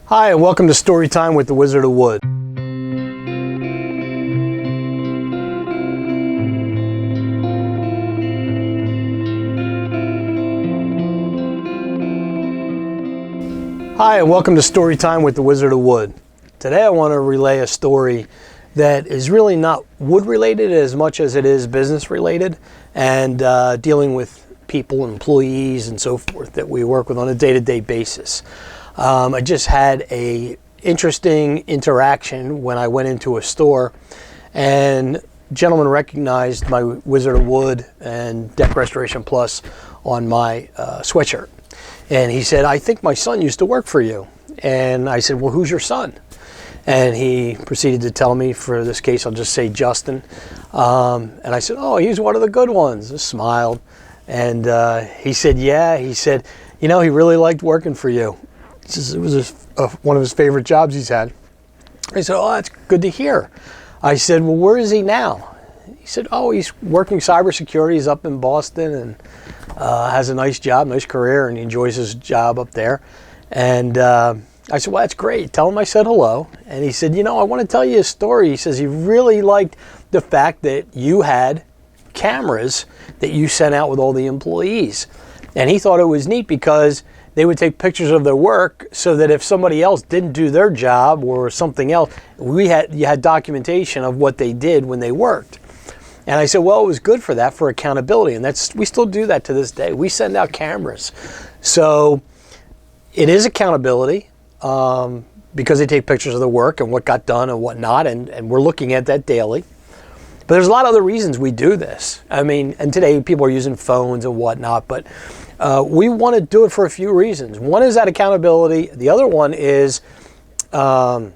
Hi, and welcome to Story Time with the Wizard of Wood. Hi, and welcome to Story Time with the Wizard of Wood. Today I want to relay a story that is really not wood related as much as it is business related, and dealing with people, employees, and so forth that we work with on a day-to-day basis. I just had a interesting interaction when I went into a store, and a gentleman recognized my Wizard of Wood and Deck Restoration Plus on my sweatshirt. And he said, "I think my son used to work for you." And I said, "Well, who's your son?" And he proceeded to tell me, for this case, I'll just say Justin. And I said, "Oh, he's one of the good ones." I smiled. And he said, "Yeah." He said, "You know, he really liked working for you." He says it was one of his favorite jobs he's had. I said, "Oh, that's good to hear." I said, "Well, where is he now?" He said, "Oh, he's working cybersecurity. He's up in Boston and has a nice job, nice career, and he enjoys his job up there." And I said, "Well, that's great. Tell him I said hello." And he said, "You know, I want to tell you a story." He says he really liked the fact that you had cameras that you sent out with all the employees. And he thought it was neat because they would take pictures of their work so that if somebody else didn't do their job or something else, you had documentation of what they did when they worked. And I said, well, it was good for that, for accountability. And we still do that to this day. We send out cameras. So it is accountability because they take pictures of the work and what got done and what not. And we're looking at that daily. But there's a lot of other reasons we do this. I mean, and today people are using phones and whatnot, but we want to do it for a few reasons. One is that accountability. The other one is pride.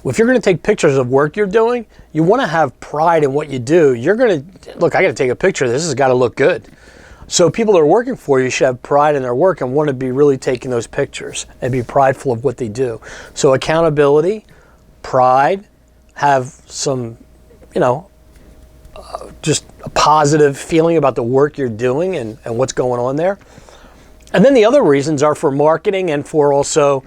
If you're going to take pictures of work you're doing, you want to have pride in what you do. You're going to, look, I got to take a picture of this. This has got to look good. So people that are working for you should have pride in their work and want to be really taking those pictures and be prideful of what they do. So accountability, pride, have some, just a positive feeling about the work you're doing and what's going on there. And then the other reasons are for marketing and for also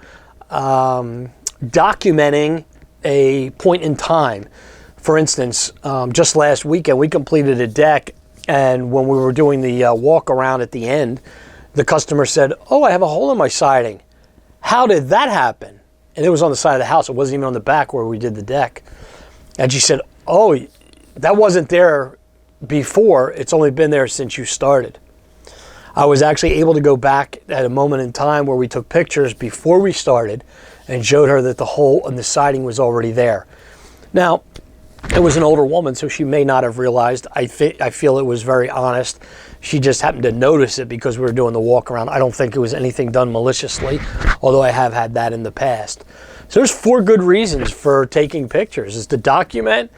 documenting a point in time. For instance, just last weekend we completed a deck, and when we were doing the walk around at the end, the customer said, "Oh, I have a hole in my siding. How did that happen?" And it was on the side of the house. It wasn't even on the back where we did the deck. And she said, "Oh, that wasn't there before. It's only been there since you started." I was actually able to go back at a moment in time where we took pictures before we started and showed her that the hole in the siding was already there. Now, it was an older woman, so she may not have realized. I feel it was very honest. She just happened to notice it because we were doing the walk around. I don't think it was anything done maliciously, although I have had that in the past. So there's 4 good reasons for taking pictures: is to document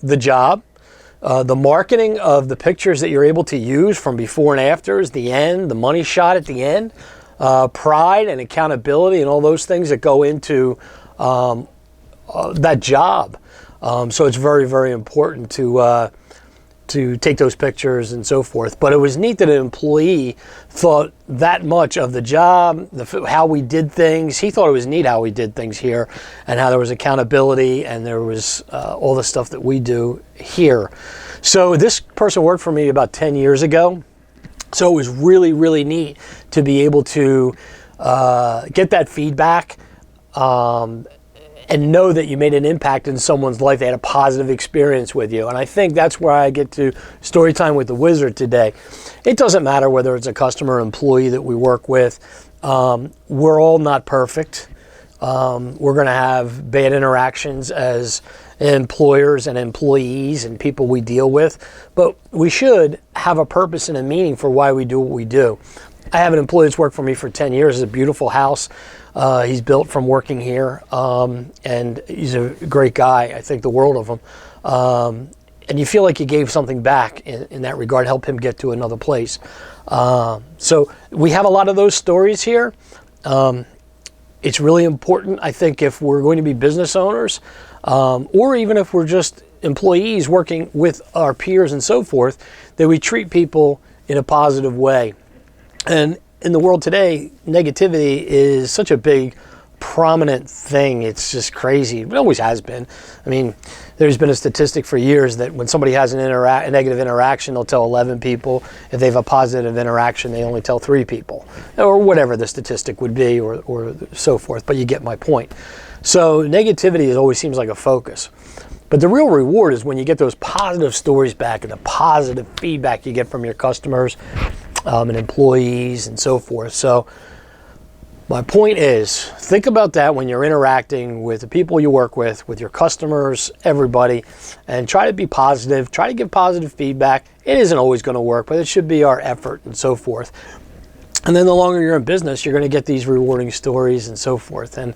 the job, the marketing of the pictures that you're able to use from before and afters, the end, the money shot at the end, pride and accountability and all those things that go into that job. So it's very, very important to take those pictures and so forth. But it was neat that an employee thought that much of the job, how we did things. He thought it was neat how we did things here and how there was accountability and there was all the stuff that we do here. So this person worked for me about 10 years ago. So it was really, really neat to be able to get that feedback and know that you made an impact in someone's life. They had a positive experience with you. And I think that's where I get to story time with the Wizard today. It doesn't matter whether it's a customer or employee that we work with. We're all not perfect. We're going to have bad interactions as employers and employees and people we deal with. But we should have a purpose and a meaning for why we do what we do. I have an employee that's worked for me for 10 years. It's a beautiful house. He's built from working here, and he's a great guy. I think the world of him. And you feel like you gave something back in that regard, help him get to another place. So we have a lot of those stories here. It's really important, I think, if we're going to be business owners, or even if we're just employees working with our peers and so forth, that we treat people in a positive way. And in the world today, negativity is such a big, prominent thing. It's just crazy. It always has been. I mean, there's been a statistic for years that when somebody has a negative interaction, they'll tell 11 people. If they have a positive interaction, they only tell 3 people, or whatever the statistic would be, or so forth. But you get my point. So negativity always seems like a focus. But the real reward is when you get those positive stories back and the positive feedback you get from your customers and employees and so forth. So my point is, think about that when you're interacting with the people you work with your customers, everybody, and try to be positive. Try to give positive feedback. It isn't always going to work, but it should be our effort and so forth. And then the longer you're in business, you're going to get these rewarding stories and so forth. And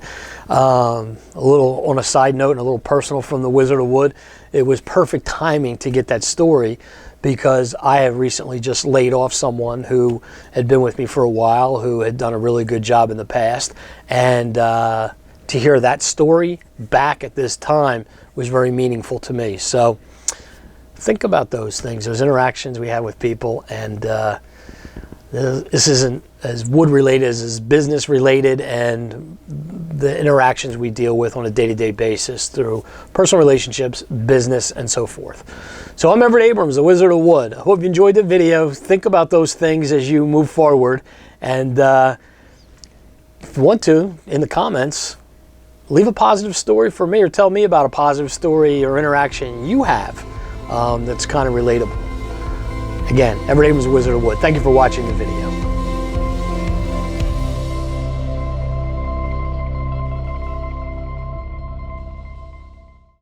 a little on a side note and a little personal from the Wizard of Wood, it was perfect timing to get that story because I have recently just laid off someone who had been with me for a while, who had done a really good job in the past. And to hear that story back at this time was very meaningful to me. So think about those things, those interactions we have with people, and this isn't as wood related as business related, and the interactions we deal with on a day-to-day basis through personal relationships, business, and so forth. So I'm Everett Abrams, the Wizard of Wood. I hope you enjoyed the video. Think about those things as you move forward, and if you want to, in the comments, leave a positive story for me, or tell me about a positive story or interaction you have that's kind of relatable. Again, Everett Abrams, Wizard of Wood. Thank you for watching the video.